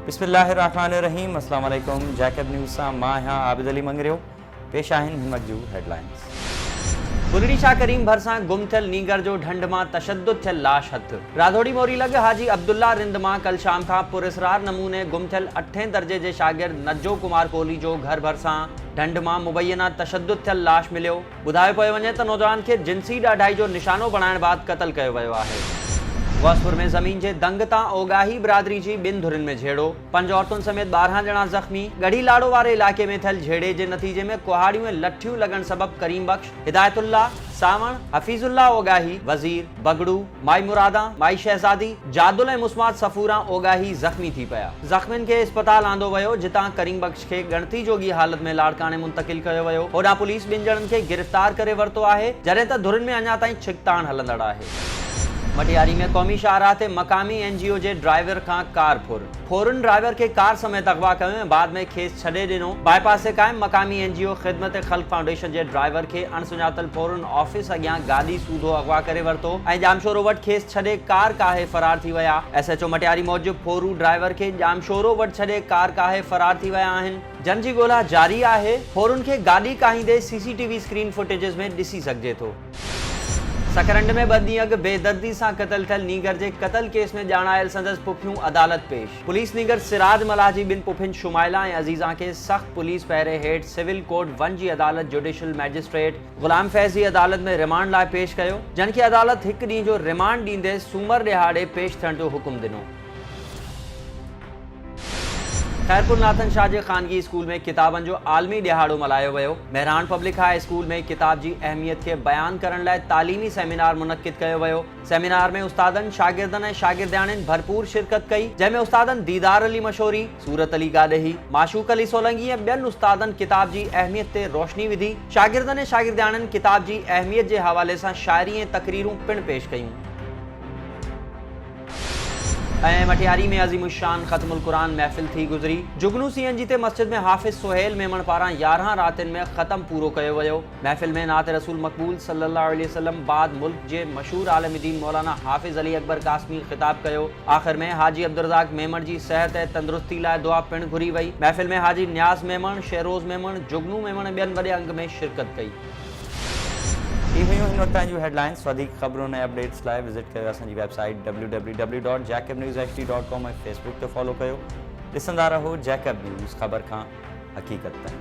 बिस्मिल्लाहिर्रहमानिर्रहीम। अस्सलाम वालेकुम। जैकब न्यूज़ सां मां आहियां आबिद अली मंगरियो। पेश आहिनि हिमत जूं हेडलाइंस। बुलड़ी शाह करीम भरसां गुम थियल नीगर जो ढंढ मां तशद्दुद थियल लाश हथ। राधोड़ी मोरी लॻ हाजी अब्दुल्ला रिंद मां कल शाम खां पुरस्रार नमूने गुम थियल 8हें दर्जे जे शागिर्द नज्जो कुमार कोहली जो घर भरसां ढंढ मां मुबैना तशद्दुद थियल लाश मिलियो। ॿुधायो पियो वञे त नौजवान खे जिनसी ॾाढाई जो निशानो बणाइण बाद क़त्ल कयो वियो आहे। गौसपुर में ज़मीन जे दंग तां ओगाही बिरादरी जी 2 धुरियुनि में झेड़ो। 5 औरतुनि समेत 12 ॼणा ज़ख़्मी। गढ़ी लाड़ो वारे इलाइक़े में थियल झेड़े जे नतीजे में कुहाड़ियूं ऐं लठियूं लॻण सबब करीम बख्श, हिदायतुल्ला, सावण, हफीजुल्ला ओगाही, वज़ीर, बगड़ू, माई मुरादा, माई शहजादी, जादुल ऐं मुस्मात सफूरा ओगाही ज़ख़्मी थी पिया। ज़ख़्मियुनि खे इस्पताल आंदो वियो, जितां करीम बख्श खे गणती जोगी हालत में लाड़काने मुंतकिल कयो वियो। होॾां पुलिस 2 ॼणनि खे गिरफ़्तार करे वरितो आहे, जॾहिं त धुरियुनि में अञा ताईं छिकताण हलंदड़ आहे। मटियारी में क़ौमी शाहराह ते मक़ामी NGO जे ड्राइवर खां कार फोरन ड्राइवर के कार समेत अगवा कयो ऐं बाद में खेस छॾे ॾिनो। बाईपास ते क़ाइम मक़ामी NGO ख़िदमत ख़ल्क़ फाउंडेशन जे ड्राइवर खे अणसुञातल फोरन ऑफिस अॻियां गाॾी सूधो अगवा करे वरितो ऐं जामशोरो वटि खेस छॾे कार काहे फरार थी विया। SHO मटियारी मूजिब फोरू ड्राइवर खे जामशोरो वटि छॾे कार काहे फरार थी विया आहिनि। जन जी ॻोल्हा जारी आहे। फोरन खे गाॾी काहींदे CCTV स्क्रीन फुटेजिस में ॾिसी सघिजे थो। सकरंड में 2 ॾींहं अॻु बेदर्दी सां क़त्ल थियल नीगर जे क़त्ल केस में ॼाणायल संदसि पुफियूं अदालत पेश। पुलिस नीगर सिराज मलाह जी 2 पुफियुनि शुमाइला ऐं अज़ीज़ा खे सख़्त पुलिस पहिरे हेठि सिविल कोड 1 जी अदालत जुडिशल मैजिस्ट्रेट ग़ुलाम फैज़ जी अदालत में रिमांड लाइ पेश कयो, जन खे अदालत 1 ॾींहं जो रिमांड ॾींदे सूमर ॾिहाड़े पेश थियण जो हुकुम ॾिनो। खैरपुर नाथन शाह जे ख़ानगी स्कूल में किताबनि जो आलमी ॾिहाड़ो मल्हायो वियो। मेहरान पब्लिक हाई स्कूल में किताब जी अहमियत खे बयान करण लाइ तालीमी सेमिनार मुनक़िद कयो वियो। सेमिनार में उस्तादनि, शागिर्दनि ऐं शागिर्दियाणियुनि भरपूर शिरकत कई, जंहिंमें उस्तादनि दीदार अली मशहूरी, सूरत अली गाॾही, माशूक अली सोलंगी ऐं ॿियनि उस्तादनि किताब जी अहमियत ते रोशनी विधी। शागिर्दनि ऐं शागिर्दियाणियुनि किताब जी अहमियत जे हवाले सां शाइरी ऐं तकरीरूं पिणु पेश कयूं। ऐं मटियारी में अज़ीमुशान ख़त्मुल क़ुरान महफ़िल थी गुज़री। जुगनू CNG ते मस्जिद में हाफ़िज़ सुहेल मेमण पारां 11 रातियुनि में ख़त्म पूरो कयो वियो। महफ़िल में नात रसूल मक़बूल सल्लल्लाहु अलैहि वसल्लम बाद मुल्क जे मशहूर आलिम दीन मौलाना हाफ़िज़ अली अकबर कासमी ख़िताब कयो। आख़िर में हाजी अब्दुर्रज़ाक मेमण जी सेहत ऐं तंदुरुस्ती लाइ दुआ पिणु घुरी वई। महफ़िल में हाजी न्याज़ मेमण, शेरोज़ मेमण, जुगनू मेमण ऐं ॿियनि वॾे अंग में शिरकत कई। ये हुयूं हिन वक़्त जूं हेडलाइंस। वधीक ख़बरुनि ऐं अपडेट्स लाइ विज़िट कयो असांजी वेबसाइट www.jakabnewshd.com ऐं फेसबुक ते फॉलो कयो। ॾिसंदा रहो जैकब न्यूज़, ख़बर खां हक़ीक़त ताईं।